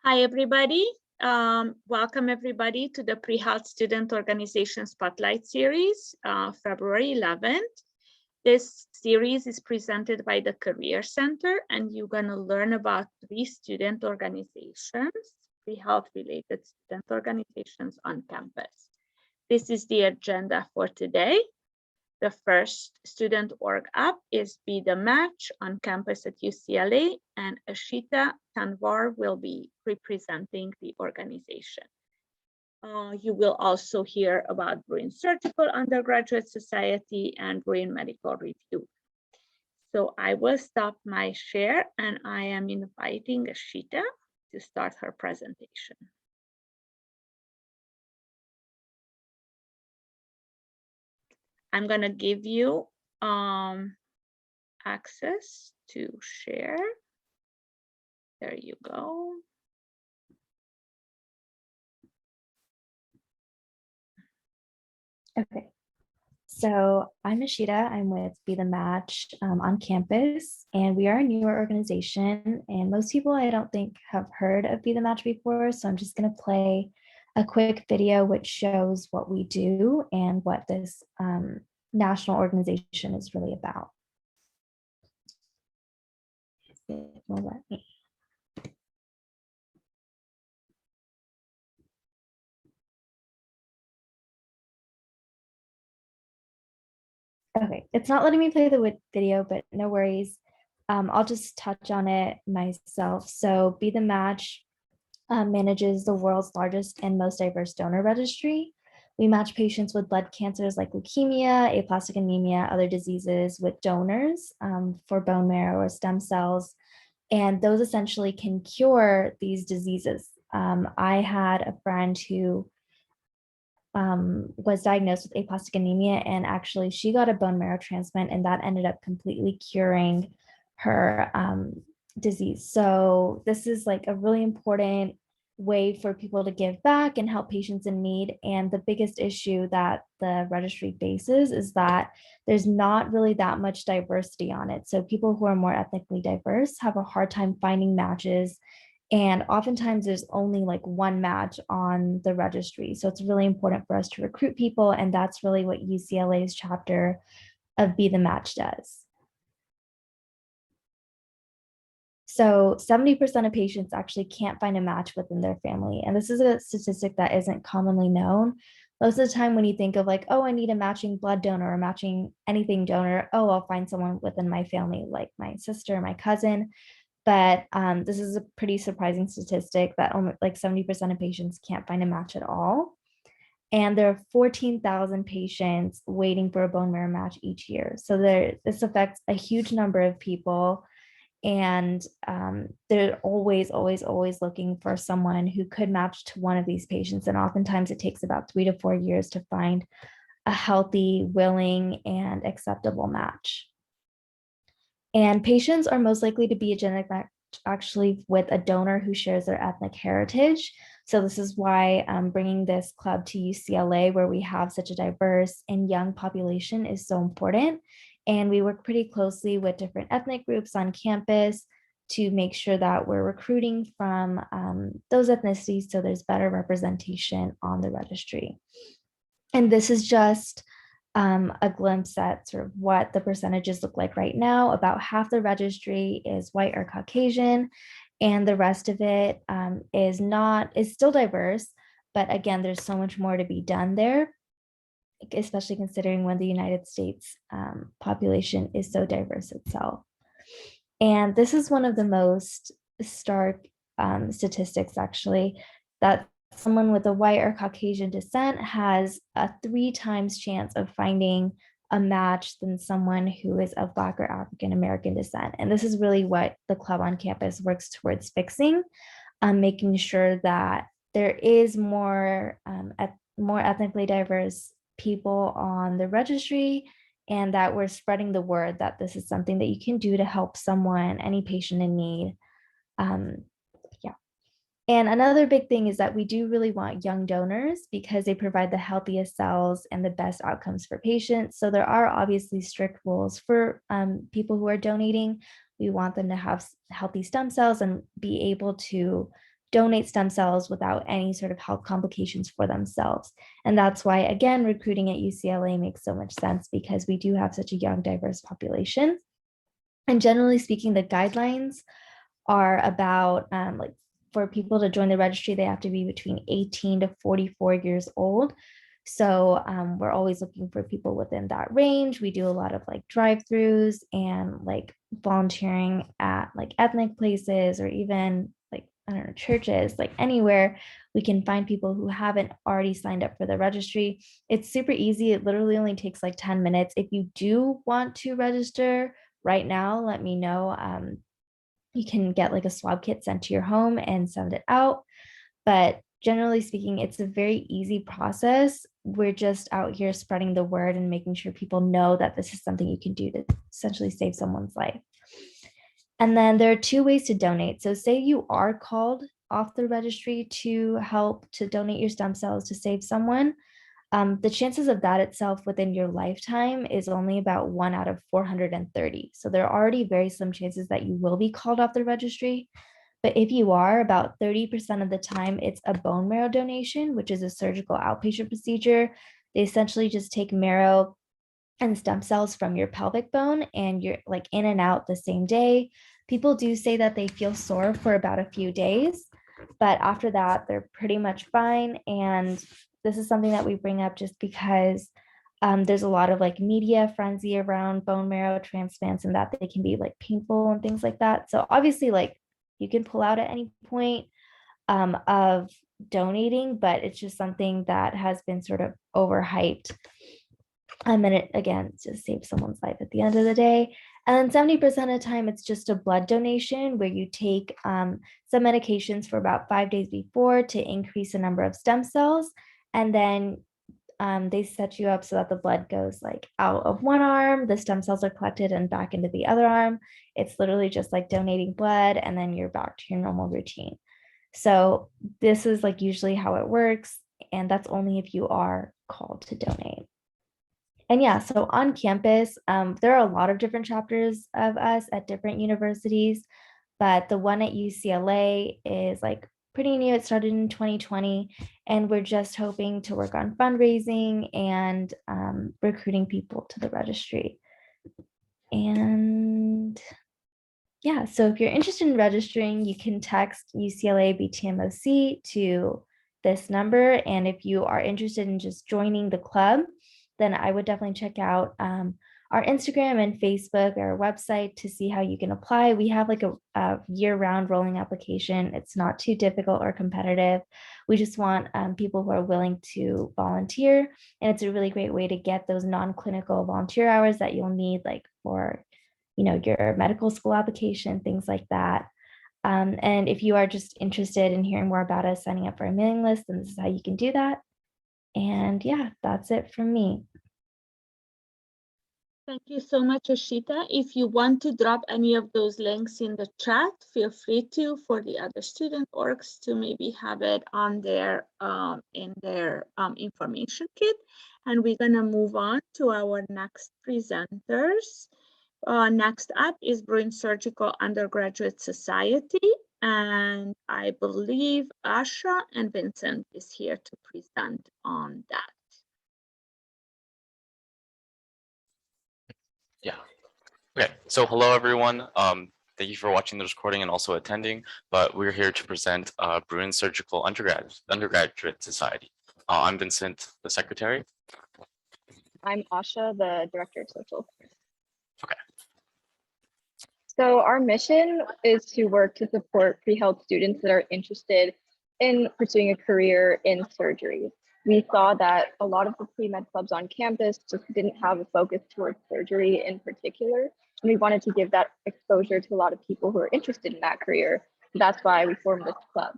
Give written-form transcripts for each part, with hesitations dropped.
Hi, everybody. Welcome, everybody, to the Pre-Health Student Organization Spotlight Series, February 11th. This series is presented by the Career Center, and you're going to learn about 3 student organizations, pre-health related student organizations on campus. This is the agenda for today. The first student org app is Be the Match on campus at UCLA, and Ashita Tanwar will be representing the organization. You will also hear about Bruin Surgical Undergraduate Society and Bruin Medical Review. So I will stop my share and I am inviting Ashita to start her presentation. I'm going to give you access to share. There you go. Okay, so I'm Ashita. I'm with Be the Match on campus, and we are a newer organization, and most people I don't think have heard of Be the Match before, so I'm just going to play a quick video which shows what we do and what this national organization is really about. It will let me. Okay, it's not letting me play the video, but no worries. I'll just touch on it myself. So Be the Match manages the world's largest and most diverse donor registry. We match patients with blood cancers like leukemia, aplastic anemia, other diseases with donors for bone marrow or stem cells. And those essentially can cure these diseases. I had a friend who was diagnosed with aplastic anemia, and actually she got a bone marrow transplant, and that ended up completely curing her disease. So this is like a really important way for people to give back and help patients in need. And the biggest issue that the registry faces is that there's not really that much diversity on it. So people who are more ethnically diverse have a hard time finding matches, and oftentimes there's only like one match on the registry. So it's really important for us to recruit people. And that's really what UCLA's chapter of Be the Match does. So 70% of patients actually can't find a match within their family. And this is a statistic that isn't commonly known. Most of the time when you think of like, oh, I need a matching blood donor or matching anything donor, oh, I'll find someone within my family, like my sister, my cousin. But this is a pretty surprising statistic that only like 70% of patients can't find a match at all. And there are 14,000 patients waiting for a bone marrow match each year. So this affects a huge number of people. And they're always looking for someone who could match to one of these patients. And oftentimes it takes about 3 to 4 years to find a healthy, willing, and acceptable match. And patients are most likely to be a genetic match actually with a donor who shares their ethnic heritage. So this is why bringing this club to UCLA, where we have such a diverse and young population, is so important. And we work pretty closely with different ethnic groups on campus to make sure that we're recruiting from those ethnicities so there's better representation on the registry. And this is just a glimpse at sort of what the percentages look like right now. About half the registry is white or Caucasian, and the rest of it is still diverse. But again, there's so much more to be done there, especially considering when the United States population is so diverse itself. And this is one of the most stark statistics, actually, that someone with a white or Caucasian descent has a 3 times chance of finding a match than someone who is of Black or African American descent. And this is really what the club on campus works towards fixing, making sure that there is more ethnically diverse people on the registry, and that we're spreading the word that this is something that you can do to help someone, any patient in need. And another big thing is that we do really want young donors because they provide the healthiest cells and the best outcomes for patients. So there are obviously strict rules for people who are donating. We want them to have healthy stem cells and be able to donate stem cells without any sort of health complications for themselves. And that's why, again, recruiting at UCLA makes so much sense, because we do have such a young, diverse population. And generally speaking, the guidelines are about like for people to join the registry, they have to be between 18 to 44 years old. So we're always looking for people within that range. We do a lot of like drive-throughs and like volunteering at like ethnic places, or even like, I don't know, churches, like anywhere we can find people who haven't already signed up for the registry. It's super easy. It literally only takes like 10 minutes. If you do want to register right now, let me know. You can get like a swab kit sent to your home and send it out. But generally speaking, it's a very easy process. We're just out here spreading the word and making sure people know that this is something you can do to essentially save someone's life. And then there are two ways to donate. So say you are called off the registry to help to donate your stem cells to save someone. The chances of that itself within your lifetime is only about 1 out of 430. So there are already very slim chances that you will be called off the registry. But if you are, about 30% of the time, it's a bone marrow donation, which is a surgical outpatient procedure. They essentially just take marrow and stem cells from your pelvic bone, and you're like in and out the same day. People do say that they feel sore for about a few days, but after that, they're pretty much fine. And this is something that we bring up just because there's a lot of like media frenzy around bone marrow transplants, and that they can be like painful and things like that. So obviously, like, you can pull out at any point of donating, but it's just something that has been sort of overhyped. And it again just saves someone's life at the end of the day. And then 70% of the time, it's just a blood donation where you take some medications for about 5 days before to increase the number of stem cells. And then they set you up so that the blood goes like out of one arm, the stem cells are collected and back into the other arm. It's literally just like donating blood, and then you're back to your normal routine. So this is like usually how it works. And that's only if you are called to donate. And yeah, so on campus, there are a lot of different chapters of us at different universities, but the one at UCLA is like pretty new. It started in 2020, and we're just hoping to work on fundraising and recruiting people to the registry. And yeah, so if you're interested in registering, you can text UCLA BTMOC to this number. And if you are interested in just joining the club, then I would definitely check out our Instagram and Facebook, our website, to see how you can apply. We have like a year-round rolling application. It's not too difficult or competitive. We just want people who are willing to volunteer. And it's a really great way to get those non-clinical volunteer hours that you'll need, like for, you know, your medical school application, things like that. And if you are just interested in hearing more about us, signing up for a mailing list, then this is how you can do that. And yeah, that's it from me. Thank you so much, Ashita. If you want to drop any of those links in the chat, feel free to, for the other student orgs to maybe have it on their in their information kit. And we're gonna move on to our next presenters. Next up is Bruin Surgical Undergraduate Society, and I believe Asha and Vincent is here to present on that. Yeah. Okay. So hello, everyone. Thank you for watching the recording and also attending. But we're here to present Bruin Surgical Undergraduate Society. I'm Vincent, the secretary. I'm Asha, the director of social. Okay. So our mission is to work to support pre-health students that are interested in pursuing a career in surgery. We saw that a lot of the pre-med clubs on campus just didn't have a focus towards surgery in particular. And we wanted to give that exposure to a lot of people who are interested in that career. That's why we formed this club.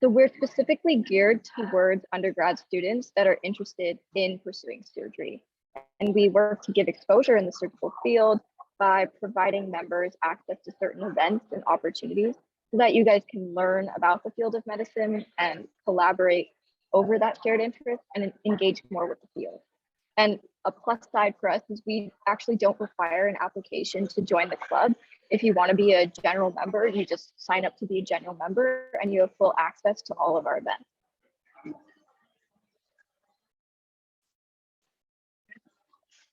So we're specifically geared towards undergrad students that are interested in pursuing surgery. And we work to give exposure in the surgical field by providing members access to certain events and opportunities so that you guys can learn about the field of medicine and collaborate over that shared interest and engage more with the field. And a plus side for us is we actually don't require an application to join the club. If you want to be a general member, you just sign up to be a general member and you have full access to all of our events.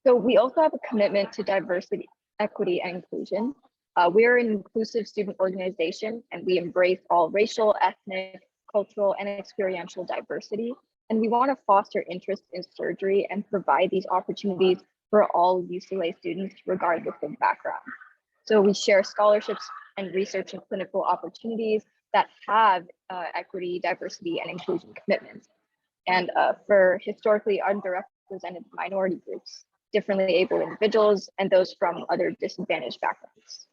So we also have a commitment to diversity, equity, and inclusion. We're an inclusive student organization, and we embrace all racial, ethnic, cultural, and experiential diversity. And we want to foster interest in surgery and provide these opportunities for all UCLA students, regardless of background. So we share scholarships and research and clinical opportunities that have equity, diversity, and inclusion commitments. And for historically underrepresented minority groups, differently able individuals, and those from other disadvantaged backgrounds.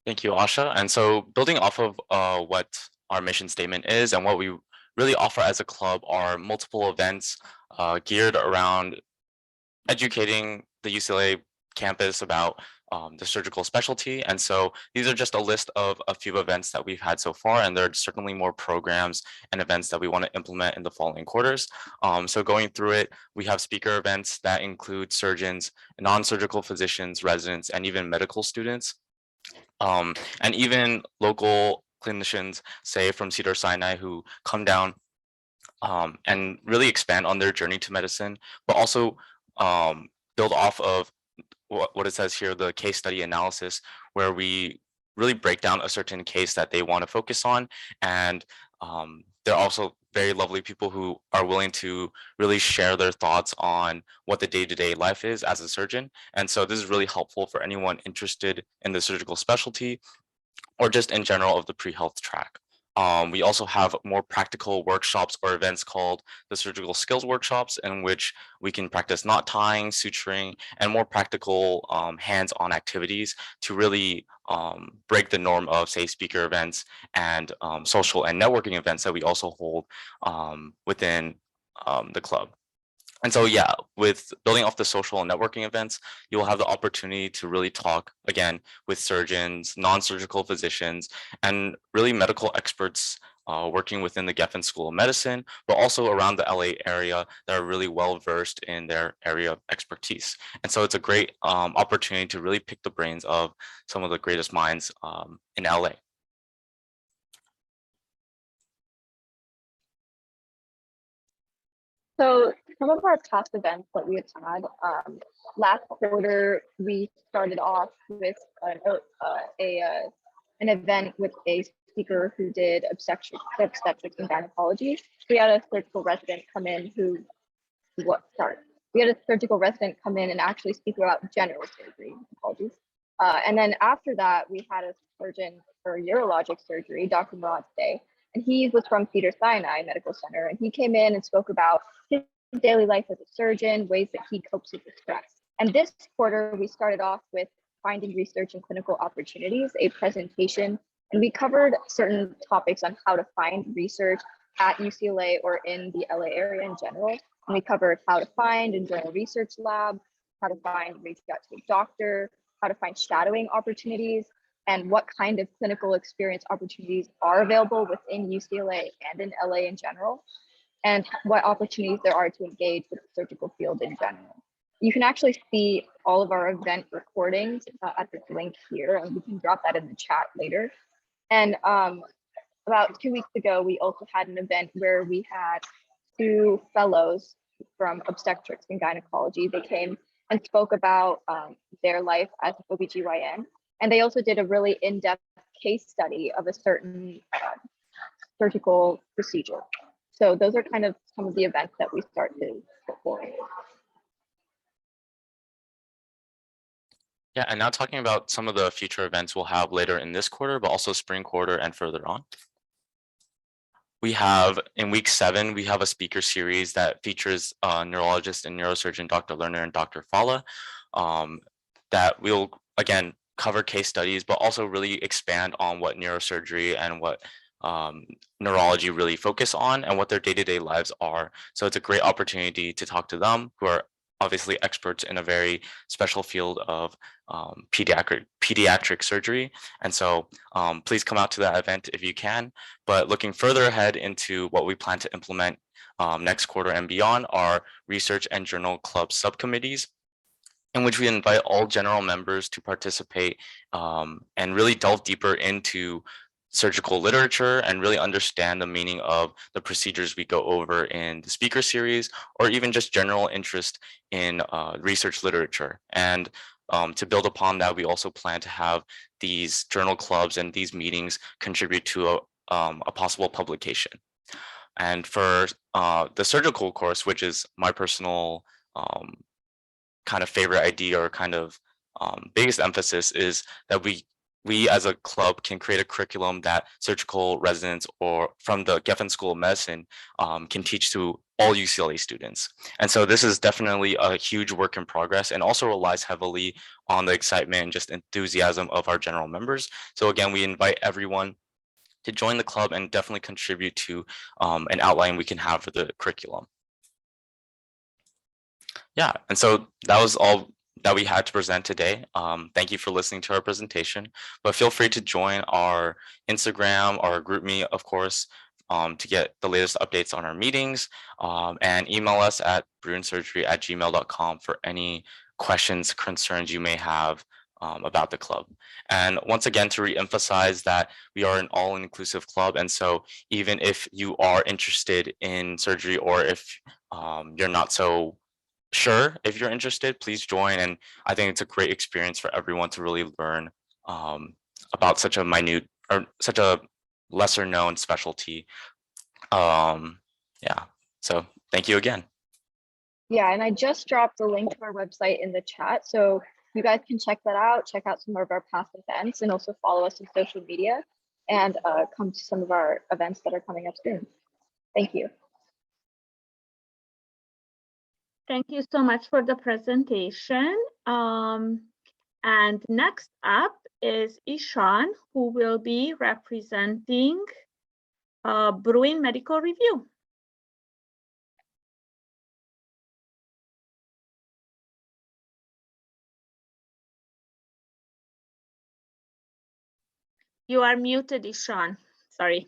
Thank you, Asha. And so building off of what our mission statement is and what we really offer as a club are multiple events geared around educating the UCLA campus about the surgical specialty. And so these are just a list of a few events that we've had so far, and there are certainly more programs and events that we want to implement in the following quarters. So going through it, we have speaker events that include surgeons, non-surgical physicians, residents, and even medical students. And even local clinicians, say from Cedars-Sinai, who come down and really expand on their journey to medicine, but also build off of what it says here, the case study analysis, where we really break down a certain case that they want to focus on. And they're also very lovely people who are willing to really share their thoughts on what the day-to-day life is as a surgeon. And so this is really helpful for anyone interested in the surgical specialty or just in general of the pre-health track. We also have more practical workshops or events called the surgical skills workshops, in which we can practice knot tying, suturing, and more practical hands-on activities to really break the norm of, say, speaker events and social and networking events that we also hold within the club. And so, yeah, with building off the social and networking events, you'll have the opportunity to really talk again with surgeons, non-surgical physicians, and really medical experts working within the Geffen School of Medicine, but also around the LA area that are really well versed in their area of expertise. And so it's a great opportunity to really pick the brains of some of the greatest minds in LA. So some of our past events that we have had, last quarter, we started off with an event with a speaker who did obstetrics and gynecology. We had a surgical resident come in we had a surgical resident come in and actually speak about general surgery, apologies. And then after that, we had a surgeon for urologic surgery, Dr. Murad Day, and he was from Cedars-Sinai Medical Center, and he came in and spoke about his daily life as a surgeon, ways that he copes with the stress. And this quarter, we started off with finding research and clinical opportunities, a presentation, and we covered certain topics on how to find research at UCLA or in the LA area in general. And we covered how to find and join a research lab, how to reach out to a doctor, how to find shadowing opportunities, and what kind of clinical experience opportunities are available within UCLA and in LA in general, and what opportunities there are to engage with the surgical field in general. You can actually see all of our event recordings at this link here, and we can drop that in the chat later. And about 2 weeks ago, we also had an event where we had 2 fellows from obstetrics and gynecology. They came and spoke about their life as an OBGYN. And they also did a really in-depth case study of a certain surgical procedure. So those are kind of some of the events that we start to put forward. Yeah, and now talking about some of the future events we'll have later in this quarter, but also spring quarter and further on. We have, in week 7, we have a speaker series that features neurologist and neurosurgeon Dr. Lerner and Dr. Fala, that we'll, again, cover case studies, but also really expand on what neurosurgery and what neurology really focus on and what their day-to-day lives are. So it's a great opportunity to talk to them, who are obviously experts in a very special field of pediatric surgery. And so please come out to that event if you can. But looking further ahead into what we plan to implement next quarter and beyond are research and journal club subcommittees. in which we invite all general members to participate and really delve deeper into surgical literature and really understand the meaning of the procedures we go over in the speaker series, or even just general interest in research literature. And to build upon that, we also plan to have these journal clubs and these meetings contribute to a possible publication. And for the surgical course, which is my personal kind of favorite idea or kind of biggest emphasis, is that we as a club can create a curriculum that surgical residents or from the Geffen School of Medicine can teach to all UCLA students. And so this is definitely a huge work in progress and also relies heavily on the excitement and just enthusiasm of our general members. So again, we invite everyone to join the club and definitely contribute to an outline we can have for the curriculum. Yeah, and so that was all that we had to present today. Thank you for listening to our presentation, but feel free to join our Instagram, our group me, of course, to get the latest updates on our meetings, and email us at bruinsurgery@gmail.com for any questions, concerns you may have about the club. And once again, to reemphasize that we are an all-inclusive club, and so even if you are interested in surgery or if you're not so sure if you're interested, please join. And I think it's a great experience for everyone to really learn about such a minute or such a lesser known specialty. Yeah, so thank you again. Yeah, and I just dropped the link to our website in the chat, so you guys can check that out, check out some of our past events, and also follow us on social media and come to some of our events that are coming up soon. Thank you. Thank you so much for the presentation. And next up is Ishan, who will be representing Bruin Medical Review. You are muted, Ishan. Sorry.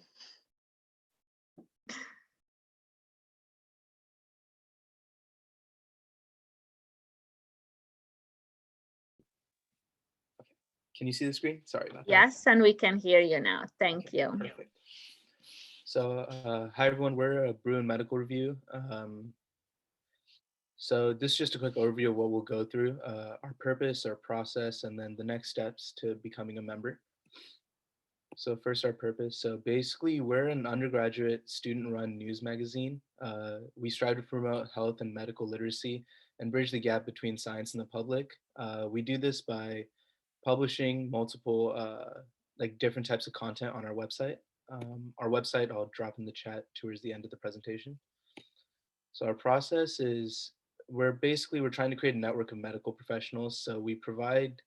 Can you see the screen? Sorry about that. Yes, and we can hear you now. Thank you. Perfect. So hi everyone, we're a Bruin Medical Review. So this is just a quick overview of what we'll go through, our purpose, our process, and then the next steps to becoming a member. So first, our purpose. So basically, we're an undergraduate student-run news magazine. We strive to promote health and medical literacy and bridge the gap between science and the public. We do this by publishing multiple like different types of content on our website. Our website I'll drop in the chat towards the end of the presentation. So our process is we're trying to create a network of medical professionals. So we provide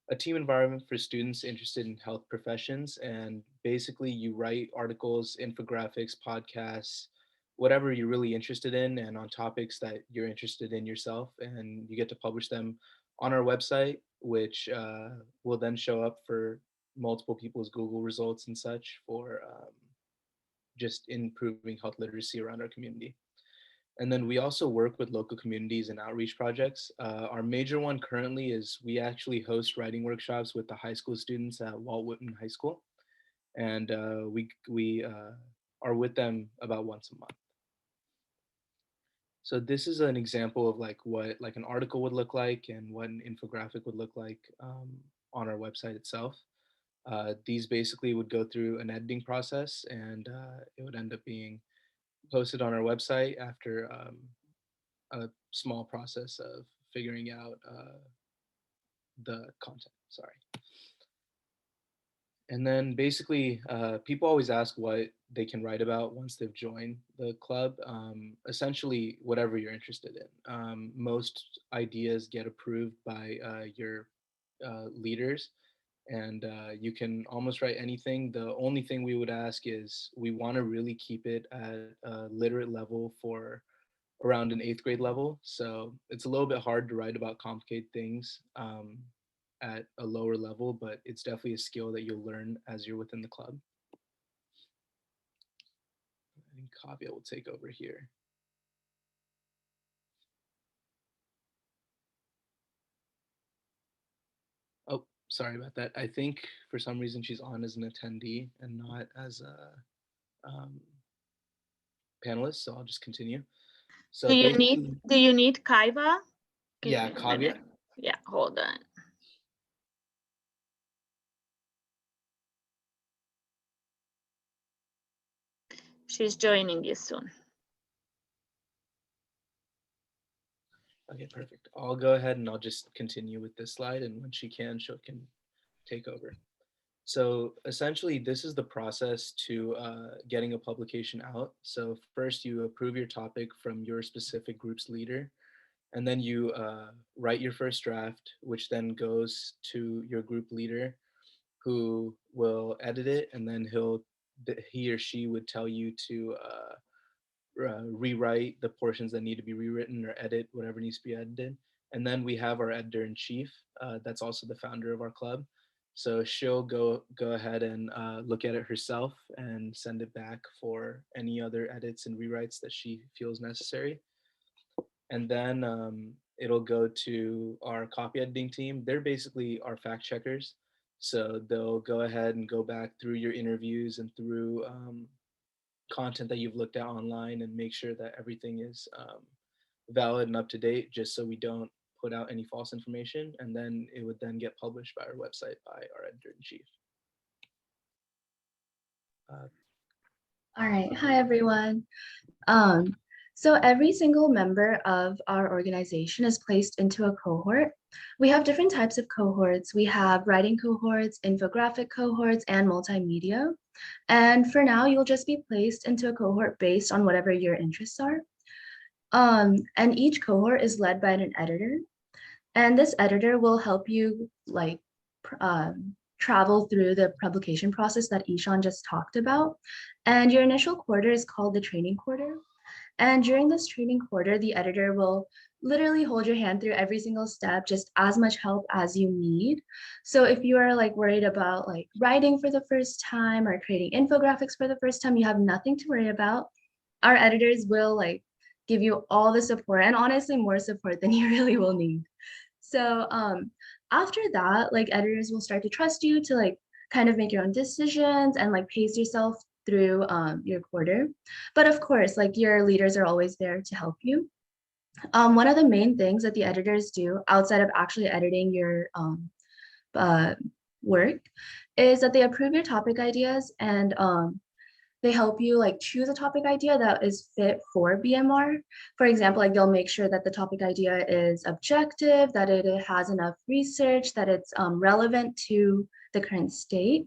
a team environment for students interested in health professions, and basically you write articles, infographics, podcasts, whatever you're really interested in and on topics that you're interested in yourself, and you get to publish them on our website, which will then show up for multiple people's Google results and such for just improving health literacy around our community. And then we also work with local communities and outreach projects. Our major one currently is we actually host writing workshops with the high school students at Walt Whitman High School. And we are with them about once a month. So this is an example of like what like an article would look like and what an infographic would look like on our website itself. These basically would go through an editing process, and it would end up being posted on our website after a small process of figuring out the content, sorry. And then basically, people always ask what they can write about once they've joined the club. Essentially, whatever you're interested in. Most ideas get approved by your leaders, and you can almost write anything. The only thing we would ask is we want to really keep it at a literate level for around an 8th grade level. So it's a little bit hard to write about complicated things at a lower level, but it's definitely a skill that you'll learn as you're within the club. I think Kavya will take over here. sorry about that. I think for some reason she's on as an attendee and not as a panelist, so I'll just continue. So Do you basically, need Kaiva? Give yeah, me a Kavya. minute. Yeah, hold on. She's joining you soon. Okay, perfect. I'll go ahead and I'll just continue with this slide, and when she can take over. So essentially, this is the process to getting a publication out. So first, you approve your topic from your specific group's leader, and then you write your first draft, which then goes to your group leader, who will edit it, and then he or she would tell you to rewrite the portions that need to be rewritten or edit whatever needs to be edited. And then we have our editor-in-chief, that's also the founder of our club. So she'll go ahead and look at it herself and send it back for any other edits and rewrites that she feels necessary. And then it'll go to our copy editing team. They're basically our fact checkers. So they'll go ahead and go back through your interviews and through content that you've looked at online and make sure that everything is valid and up to date, just so we don't put out any false information. And then it would then get published by our website by our editor-in-chief. All right, hi everyone. So every single member of our organization is placed into a cohort. We have different types of cohorts. We have writing cohorts, infographic cohorts, and multimedia. And for now, you'll just be placed into a cohort based on whatever your interests are. And each cohort is led by an editor. And this editor will help you travel through the publication process that Ishan just talked about. And your initial quarter is called the training quarter. And during this training quarter, the editor will literally hold your hand through every single step, just as much help as you need. So if you are worried about writing for the first time or creating infographics for the first time, you have nothing to worry about. Our editors will give you all the support, and honestly more support than you really will need. So after that, editors will start to trust you to kind of make your own decisions and pace yourself through your quarter. But of course, your leaders are always there to help you. One of the main things that the editors do outside of actually editing your work is that they approve your topic ideas, and they help you choose a topic idea that is fit for BMR. For example, they'll make sure that the topic idea is objective, that it has enough research, that it's relevant to the current state.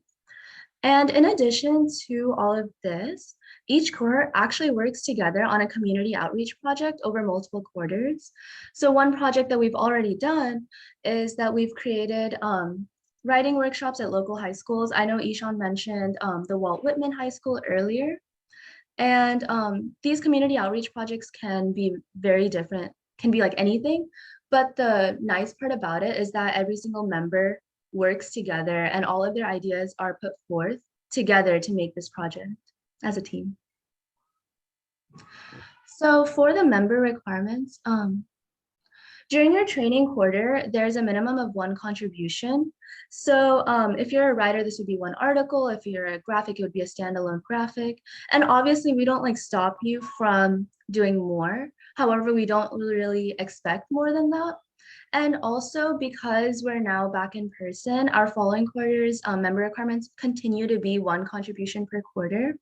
And in addition to all of this, each cohort actually works together on a community outreach project over multiple quarters. So one project that we've already done is that we've created writing workshops at local high schools. I know Ishan mentioned the Walt Whitman High School earlier. And these community outreach projects can be very different, can be anything. But the nice part about it is that every single member works together and all of their ideas are put forth together to make this project as a team. So for the member requirements, during your training quarter, there's a minimum of 1 contribution. So if you're a writer, this would be 1 article. If you're a graphic, it would be a standalone graphic. And obviously we don't stop you from doing more. However, we don't really expect more than that. And also because we're now back in person, our following quarters member requirements continue to be 1 contribution per quarter.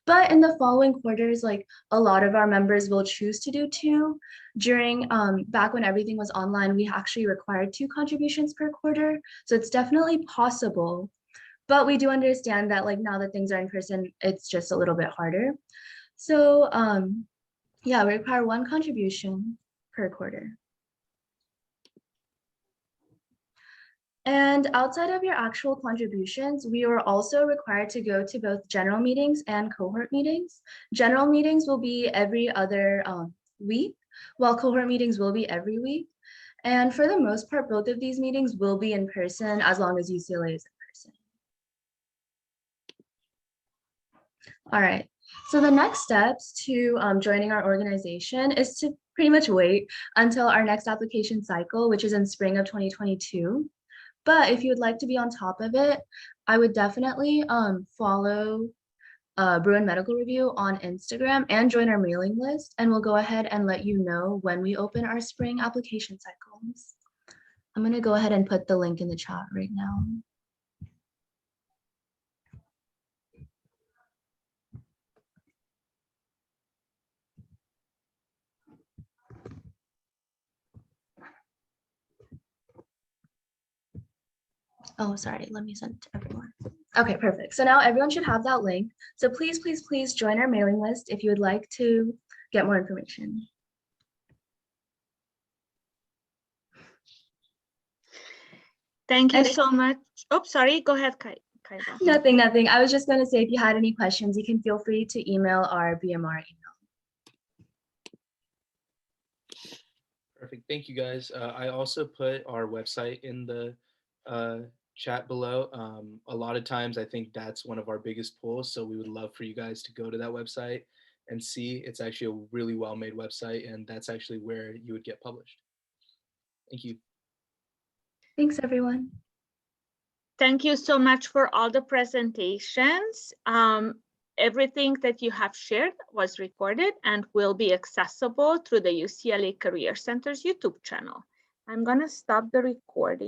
But in the following quarters, a lot of our members will choose to do 2. During back when everything was online, we actually required 2 contributions per quarter. So it's definitely possible. But we do understand that now that things are in person, it's just a little bit harder. So yeah, we require 1 contribution per quarter. And outside of your actual contributions, we were also required to go to both general meetings and cohort meetings. General meetings will be every other week, while cohort meetings will be every week. And for the most part, both of these meetings will be in person as long as UCLA is in person. All right, so the next steps to joining our organization is to pretty much wait until our next application cycle, which is in spring of 2022. But if you would like to be on top of it, I would definitely follow Bruin Medical Review on Instagram and join our mailing list, and we'll go ahead and let you know when we open our spring application cycles. I'm going to go ahead and put the link in the chat right now. Oh, sorry, let me send it to everyone. Okay, perfect. So now everyone should have that link. So please, please, please join our mailing list if you would like to get more information. Thank you And so much. Oh, sorry, go ahead, Kaida. nothing. I was just going to say, if you had any questions, you can feel free to email our BMR email. Perfect. Thank you, guys. I also put our website in the chat below. A lot of times I think that's one of our biggest pulls. So we would love for you guys to go to that website and see. It's actually a really well-made website, and that's actually where you would get published. Thank you. Thanks, everyone. Thank you so much for all the presentations. Everything that you have shared was recorded and will be accessible through the UCLA Career Center's YouTube channel. I'm going to stop the recording.